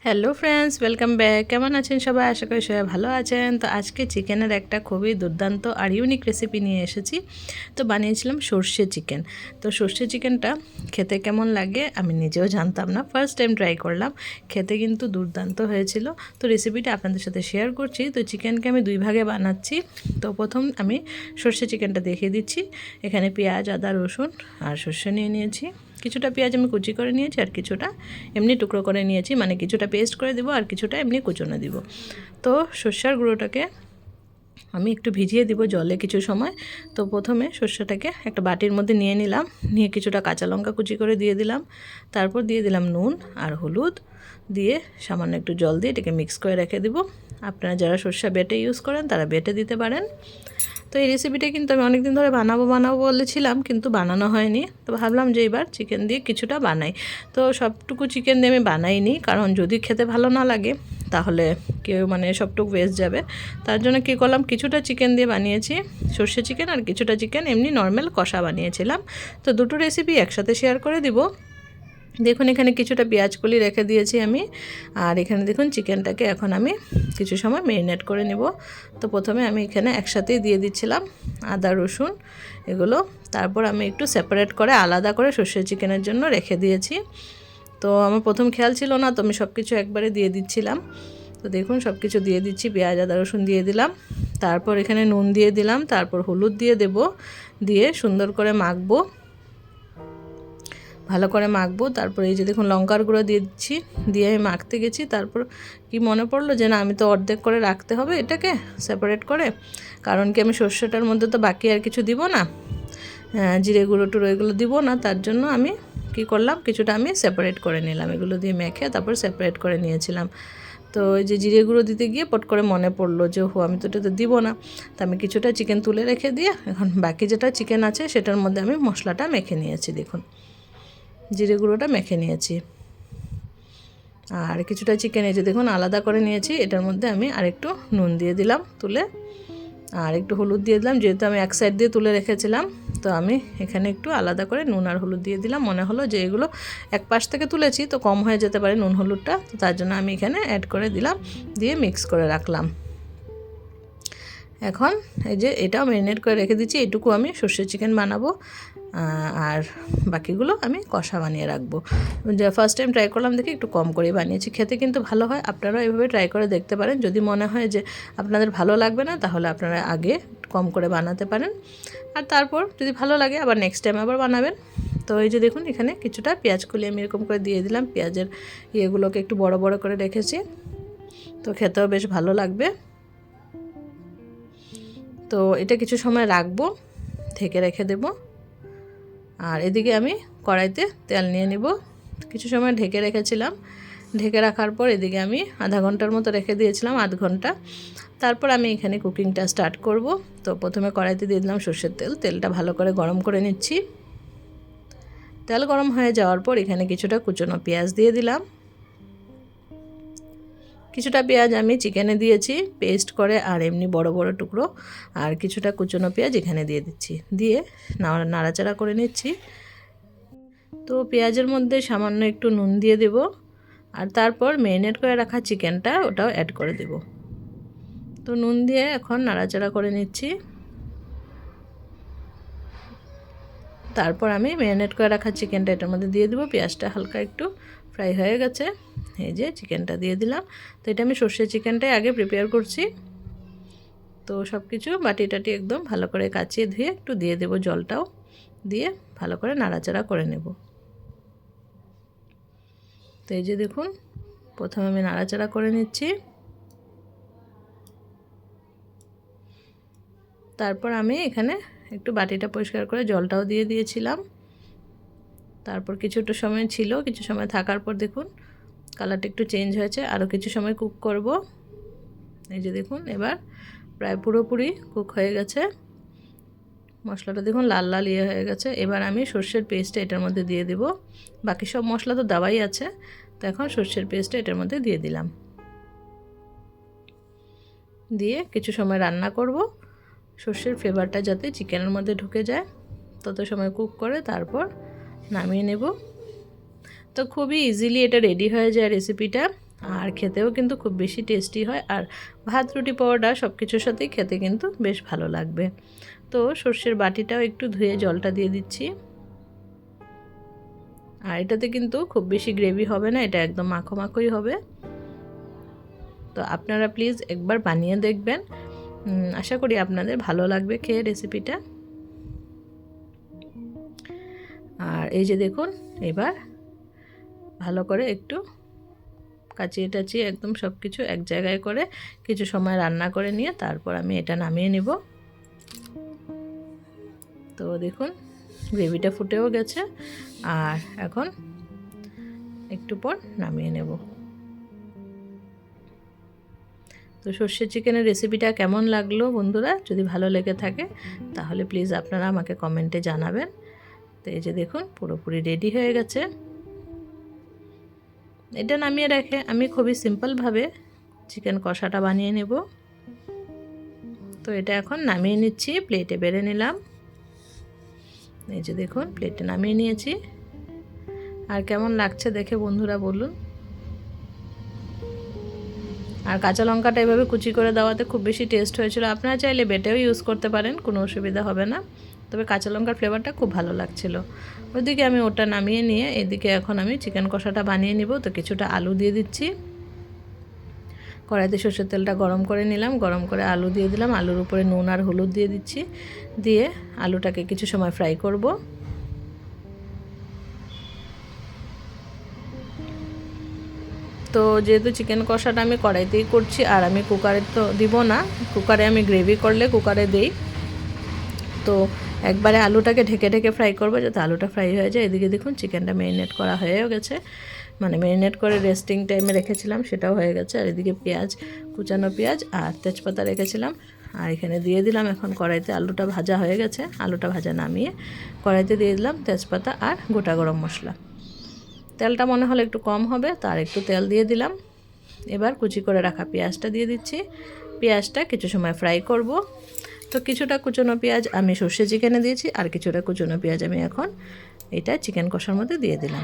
Hello friends, welcome back. কেমন আছেন সবাই? আশা করি সবাই ভালো আছেন। তো আজকে চিকেনের একটা খুবই দুর্দান্ত আর ইউনিক রেসিপি নিয়ে এসেছি। তো বানিয়েছিলাম সর্ষে চিকেন। তো সর্ষে চিকেনটা খেতে কেমন লাগে আমি নিজেও জানতাম না, ফার্স্ট টাইম ট্রাই করলাম। খেতে কিন্তু দুর্দান্ত হয়েছিল। তো রেসিপিটা আপনাদের সাথে শেয়ার করছি। তো চিকেনকে আমি দুই ভাগে বানাচ্ছি। তো প্রথম আমি সর্ষে চিকেনটা দেখিয়ে দিচ্ছি। এখানে পেঁয়াজ, আদা, রসুন আর সর্ষে নিয়ে নিয়েছি। কিছুটা পেঁয়াজ আমি কুচি করে নিয়েছি আর কিছুটা এমনি টুকরো করে নিয়েছি, মানে কিছুটা পেস্ট করে দিব আর কিছুটা এমনি কুচনো দিব। তো সর্ষের গুঁড়োটাকে আমি একটু ভিজিয়ে দিব জলে কিছু সময়। তো প্রথমে সর্ষেটাকে একটা বাটির মধ্যে নিয়ে নিলাম, নিয়ে কিছুটা কাঁচা লঙ্কা কুচি করে দিয়ে দিলাম। তারপর দিয়ে দিলাম নুন আর হলুদ, দিয়ে সামান্য একটু জল দিয়ে এটাকে মিক্স করে রেখে দিব। আপনারা যারা সর্ষে বেটে ইউজ করেন তারা বেটে দিতে পারেন। তো এই রেসিপিটা কিন্তু আমি অনেক দিন ধরে বানাবো বলেছিলাম, কিন্তু বানানো হয়নি। তো ভাবলাম যে এবার চিকেন দিয়ে কিছুটা বানাই। তো সবটুকু চিকেন দিয়ে আমি বানাইনি, কারণ যদি খেতে ভালো না লাগে তাহলে কেউ সবটুকু ওয়েস্ট যাবে। তার জন্য কী করলাম, কিছুটা চিকেন দিয়ে বানিয়েছি সর্ষে চিকেন, আর কিছুটা চিকেন এমনি নর্মাল কষা বানিয়েছিলাম। তো দুটো রেসিপি একসাথে শেয়ার করে দিব। দেখুন এখানে কিছুটা পেঁয়াজ কলি রেখে দিয়েছি আমি, আর এখানে দেখুন চিকেনটাকে এখন আমি কিছু সময় ম্যারিনেট করে নেব। তো প্রথমে আমি এখানে একসাথেই দিয়ে দিচ্ছিলাম আদা রসুন এগুলো, তারপর আমি একটু সেপারেট করে আলাদা করে সর্ষে চিকেনের জন্য রেখে দিয়েছি। তো আমার প্রথম খেয়াল ছিল না, তো আমি সব কিছু একবারে দিয়ে দিচ্ছিলাম। তো দেখুন সব কিছু দিয়ে দিচ্ছি, পেঁয়াজ আদা রসুন দিয়ে দিলাম, তারপর এখানে নুন দিয়ে দিলাম, তারপর হলুদ দিয়ে দেব, দিয়ে সুন্দর করে মাখবো, ভালো করে মাখবো। তারপর এই যে দেখুন লঙ্কার গুঁড়ো দিয়ে দিচ্ছি, দিয়ে আমি মাখতে গেছি। তারপর কি মনে পড়লো যে না, আমি তো অর্ধেক করে রাখতে হবে এটাকে সেপারেট করে, কারণ কি আমি সর্ষেটার মধ্যে তো বাকি আর কিছু দিব না, জিরে গুঁড়ো টুড়ো এগুলো দিব না। তার জন্য আমি কি করলাম, কিছুটা আমি সেপারেট করে নিলাম, এগুলো দিয়ে মেখে তারপর সেপারেট করে নিয়েছিলাম। তো এই যে জিরে গুঁড়ো দিতে গিয়ে পট করে মনে পড়লো যে আমি তো এটা তো দিব না। তো আমি কিছুটা চিকেন তুলে রেখে দিয়ে এখন বাকি যেটা চিকেন আছে সেটার মধ্যে আমি মশলাটা মেখে নিয়েছি। দেখুন জিরে গুঁড়োটা মেখে নিয়েছি, আর কিছুটা চিকেন এই যে দেখুন আলাদা করে নিয়েছি। এটার মধ্যে আমি আরেকটু নুন দিয়ে দিলাম তুলে, আর একটু হলুদ দিয়ে দিলাম, যেহেতু আমি এক সাইড দিয়ে তুলে রেখেছিলাম। তো আমি এখানে একটু আলাদা করে নুন আর হলুদ দিয়ে দিলাম। মনে হলো যে এগুলো এক পাশ থেকে তুলেছি তো কম হয়ে যেতে পারে নুন হলুদটা, তো তার জন্য আমি এখানে অ্যাড করে দিলাম, দিয়ে মিক্স করে রাখলাম। এখন এই যে এটাও ম্যারিনেট করে রেখে দিচ্ছি, এটুকু আমি সর্ষে চিকেন বানাবো, আর বাকিগুলো আমি কষা বানিয়ে রাখবো। যে ফার্স্ট টাইম ট্রাই করলাম দেখে একটু কম করে বানিয়েছি, খেতে কিন্তু ভালো হয়। আপনারাও এভাবে ট্রাই করে দেখতে পারেন। যদি মনে হয় যে আপনাদের ভালো লাগবে না, তাহলে আপনারা আগে কম করে বানাতে পারেন, আর তারপর যদি ভালো লাগে আবার নেক্সট টাইম আবার বানাবেন। তো এই যে দেখুন এখানে কিছুটা পেঁয়াজ কলি আমি এরকম করে দিয়ে দিলাম, পেঁয়াজের ইয়েগুলোকে একটু বড় বড় করে রেখেছি, তো খেতেও বেশ ভালো লাগবে। তো এটা কিছু সময় রাখবো, ঢেকে রেখে দেব। আর এদিকে আমি কড়াইতে তেল নিয়ে নিব, কিছু সময় ঢেকে রেখেছিলাম। ঢেকে রাখার পর এদিকে আমি আধা ঘন্টার মতো রেখে দিয়েছিলাম, আধ ঘন্টা। তারপর আমি এখানে কুকিংটা স্টার্ট করব। তো প্রথমে কড়াইতে দিয়ে দিলাম সর্ষের তেল, তেলটা ভালো করে গরম করে নিচ্ছি। তেল গরম হয়ে যাওয়ার পর এখানে কিছুটা কুচনো পেঁয়াজ দিয়ে দিলাম। কিছুটা পেঁয়াজ আমি চিকেনে দিয়েছি পেস্ট করে, আর এমনি বড় বড় টুকরো, আর কিছুটা কুচনো পেঁয়াজ এখানে দিয়ে দিচ্ছি, দিয়ে নাড়াচাড়া করে নিচ্ছি। তো পেঁয়াজের মধ্যে সামান্য একটু নুন দিয়ে দেব, আর তারপর ম্যারিনেট করে রাখা চিকেনটা ওটাও অ্যাড করে দেব। তো নুন দিয়ে এখন নাড়াচাড়া করে নিচ্ছি। তারপর আমি ম্যারিনেট করে রাখা চিকেনটা এটার মধ্যে দিয়ে দেবো। পেঁয়াজটা হালকা একটু ফ্রাই হয়ে গেছে, এই যে চিকেনটা দিয়ে দিলাম। তো এটা আমি সর্ষে চিকেনটাই আগে প্রিপেয়ার করছি। তো সব কিছু বাটি টাটি একদম ভালো করে কাচিয়ে ধুয়ে একটু দিয়ে দেব, জলটাও দিয়ে ভালো করে নাড়াচাড়া করে নেব। তো এই যে দেখুন প্রথমে আমি নাড়াচাড়া করে নিচ্ছি, তারপর আমি এখানে একটু বাটিটা পরিষ্কার করে জলটাও দিয়ে দিয়েছিলাম। তারপর কিছুটা সময় ছিল, কিছু সময় থাকার পর দেখুন কালারটা একটু চেঞ্জ হয়েছে, আরও কিছু সময় কুক করব। এই যে দেখুন এবার প্রায় পুরোপুরি কুক হয়ে গেছে, মশলাটা দেখুন লাল লাল হয়ে গেছে। এবার আমি সর্ষের পেস্টটা এটার মধ্যে দিয়ে দেব, বাকি সব মশলা তো দেওয়াই আছে। তো এখন সর্ষের পেস্টটা এটার মধ্যে দিয়ে দিলাম, দিয়ে কিছু সময় রান্না করব, সর্ষের ফ্লেভারটা যাতে চিকেনের মধ্যে ঢুকে যায় তত সময় কুক করে তারপর নামিয়ে নেব। তো খুবই ইজিলি এটা রেডি হয়ে যায় রেসিপিটা। আর খেতেও কিন্তু খুব বেশি টেস্টি হয়, আর ভাত রুটি পরোটা সব কিছুর সাথেই খেতে কিন্তু বেশ ভালো লাগবে। তো সর্ষের বাটিটাও একটু ধুয়ে জলটা দিয়ে দিচ্ছি। আর এটাতে কিন্তু খুব বেশি গ্রেভি হবে না, এটা একদম মাখো মাখোই হবে। তো আপনারা প্লিজ একবার বানিয়ে দেখবেন, আশা করি আপনাদের ভালো লাগবে খেয়ে রেসিপিটা। আর এই যে দেখুন, এবার ভালো করে একটু কাচিয়ে টাচিয়ে একদম সব কিছু এক জায়গায় করে কিছু সময় রান্না করে নিয়ে তারপর আমি এটা নামিয়ে নিব। তো দেখুন গ্রেভিটা ফুটেও গেছে, আর এখন একটু পর নামিয়ে নেব। তো সর্ষে চিকেনের রেসিপিটা কেমন লাগলো বন্ধুরা, যদি ভালো লেগে থাকে তাহলে প্লিজ আপনারা আমাকে কমেন্টে জানাবেন। তো এই যে দেখুন পুরোপুরি রেডি হয়ে গেছে। এটা নামিয়ে রেখে আমি খুবই সিম্পলভাবে চিকেন কষাটা বানিয়ে নেব। তো এটা এখন নামিয়ে নিচ্ছি, প্লেটে বেড়ে নিলাম। এই যে দেখুন প্লেটে নামিয়ে নিয়েছি। আর কেমন লাগছে দেখে বন্ধুরা বলুন। আর কাঁচা লঙ্কাটা এভাবে কুচি করে দেওয়াতে খুব বেশি টেস্ট হয়েছিল। আপনারা চাইলে বেটেও ইউজ করতে পারেন, কোনো অসুবিধা হবে না, তবে কাঁচা লঙ্কার ফ্লেভারটা খুব ভালো লাগছিল। ওইদিকে আমি ওটা নামিয়ে নিয়ে এদিকে এখন আমি চিকেন কষাটা বানিয়ে নিব। তো কিছুটা আলু দিয়ে দিচ্ছি। কড়াইতে সরষের তেলটা গরম করে নিলাম, গরম করে আলু দিয়ে দিলাম। আলুর উপরে নুন আর হলুদ দিয়ে দিচ্ছি, দিয়ে আলুটাকে কিছু সময় ফ্রাই করব। তো যেহেতু চিকেন কষাটা আমি কড়াইতেই করছি, আর আমি কুকারে তো দিব না, কুকারে আমি গ্রেভি করলে কুকারে দেই। তো একবারে আলুটাকে ঢেকে ঢেকে ফ্রাই করবো যাতে আলুটা ফ্রাই হয়ে যায়। এদিকে দেখুন চিকেনটা ম্যারিনেট করা হয়েও গেছে, মানে ম্যারিনেট করে রেস্টিং টাইমে রেখেছিলাম, সেটাও হয়ে গেছে। আর এদিকে পেঁয়াজ, কুচানো পেঁয়াজ আর তেজপাতা রেখেছিলাম, আর এখানে দিয়ে দিলাম। এখন কড়াইতে আলুটা ভাজা হয়ে গেছে, আলুটা ভাজা নামিয়ে কড়াইতে দিয়ে দিলাম তেজপাতা আর গোটা গরম মশলা। তেলটা মনে হলো একটু কম হবে, তার একটু তেল দিয়ে দিলাম। এবার কুচি করে রাখা পেঁয়াজটা দিয়ে দিচ্ছি। পেঁয়াজটা কিছু সময় ফ্রাই করব। তো কিছুটা কুচনো পেঁয়াজ আমি সর্ষে চিকেনে দিয়েছি, আর কিছুটা কুচনো পেঁয়াজ আমি এখন এটা চিকেন কষার মধ্যে দিয়ে দিলাম।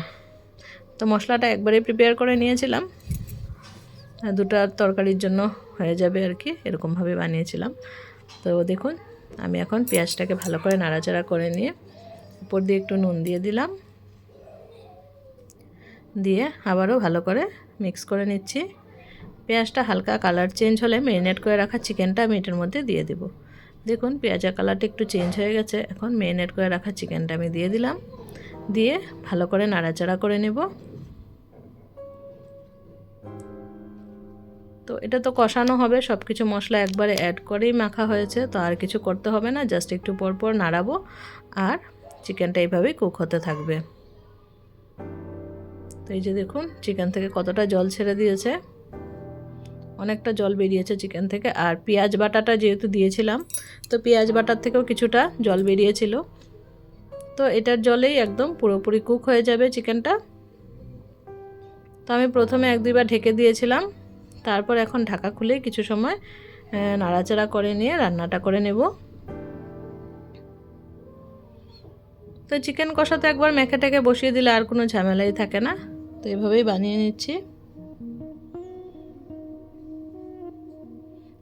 তো মশলাটা একবারে প্রিপেয়ার করে নিয়েছিলাম, দুটো তরকারির জন্য হয়ে যাবে আর কি, এরকমভাবে বানিয়েছিলাম। তো দেখুন আমি এখন পেঁয়াজটাকে ভালো করে নাড়াচাড়া করে নিয়ে উপর দিয়ে একটু নুন দিয়ে দিলাম, দিয়ে আবারও ভালো করে মিক্স করে নিচ্ছি। পেঁয়াজটা হালকা কালার চেঞ্জ হলে ম্যারিনেট করে রাখা চিকেনটা আমি এটার মধ্যে দিয়ে দেব। দেখুন পেঁয়াজের কালারটা একটু চেঞ্জ হয়ে গেছে, এখন ম্যারিনেট করে রাখা চিকেনটা আমি দিয়ে দিলাম, দিয়ে ভালো করে নাড়াচাড়া করে নেব। তো এটা তো কষানো হবে, সব কিছু মশলা একবারে অ্যাড করেই মাখা হয়েছে, তো আর কিছু করতে হবে না, জাস্ট একটু পর পর নাড়াবো আর চিকেনটা এইভাবেই কুক হতে থাকবে। তো এই যে দেখুন চিকেন থেকে কতটা জল ছেড়ে দিয়েছে, অনেকটা জল বেরিয়েছে চিকেন থেকে। আর পেঁয়াজ বাটাটা যেহেতু দিয়েছিলাম, তো পেঁয়াজ বাটার থেকেও কিছুটা জল বেরিয়েছিল। তো এটার জলেই একদম পুরোপুরি কুক হয়ে যাবে চিকেনটা। তো আমি প্রথমে 1-2 বার ঢেকে দিয়েছিলাম, তারপর এখন ঢাকা খুলে কিছু সময় নাড়াচাড়া করে নিয়ে রান্নাটা করে নেব। তো চিকেন কষা তো একবার মেখে টেকে বসিয়ে দিলে আর কোনো ঝামেলাই থাকে না। তো এভাবেই বানিয়ে নিচ্ছি।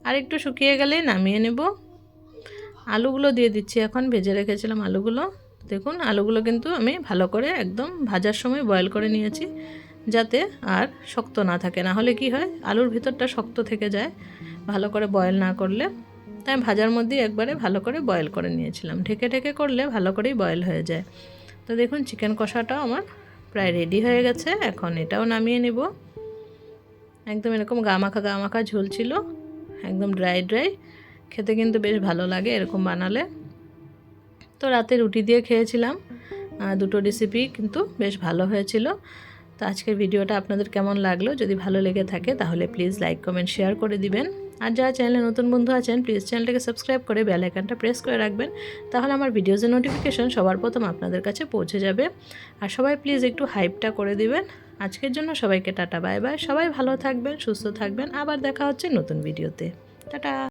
আর একটু শুকিয়ে গেলেই নামিয়ে নেব। আলুগুলো দিয়ে দিচ্ছি এখন, ভেজে রেখেছিলাম আলুগুলো। দেখুন আলুগুলো কিন্তু আমি ভালো করে একদম ভাজার সময় বয়েল করে নিয়েছি, যাতে আর শক্ত না থাকে, না হলে কি হয় আলুর ভিতরটা শক্ত থেকে যায় ভালো করে বয়েল না করলে। তাই ভাজার মধ্যেই একবারে ভালো করে বয়েল করে নিয়েছিলাম, ঢেকে ঢেকে করলে ভালো করেই বয়েল হয়ে যায়। তো দেখুন চিকেন কষাটাও আমার প্রায় রেডি হয়ে গেছে, এখন এটাও নামিয়ে নেব। একদম এরকম গামাখা ঝোল ছিল, একদম ড্রাই ড্রাই, খেতে কিন্তু বেশ ভালো লাগে এরকম বানালে। তো রাতে রুটি দিয়ে খেয়েছিলাম, দুটো রেসিপি কিন্তু বেশ ভালো হয়েছিল। তো আজকের ভিডিওটা আপনাদের কেমন লাগলো, যদি ভালো লেগে থাকে তাহলে প্লিজ লাইক কমেন্ট শেয়ার করে দিবেন। আর যারা চ্যানেলে নতুন বন্ধু আছেন প্লিজ চ্যানেলটাকে সাবস্ক্রাইব করে বেল আইকনটা প্রেস করে রাখবেন, তাহলে আমার ভিডিওজের নোটিফিকেশন সবার প্রথম আপনাদের কাছে পৌঁছে যাবে। আর সবাই প্লিজ একটু হাইপটা করে দিবেন। আজকের জন্য সবাইকে টাটা বাই বাই, সবাই ভালো থাকবেন, সুস্থ থাকবেন, আবার দেখা হচ্ছে নতুন ভিডিওতে। টাটা।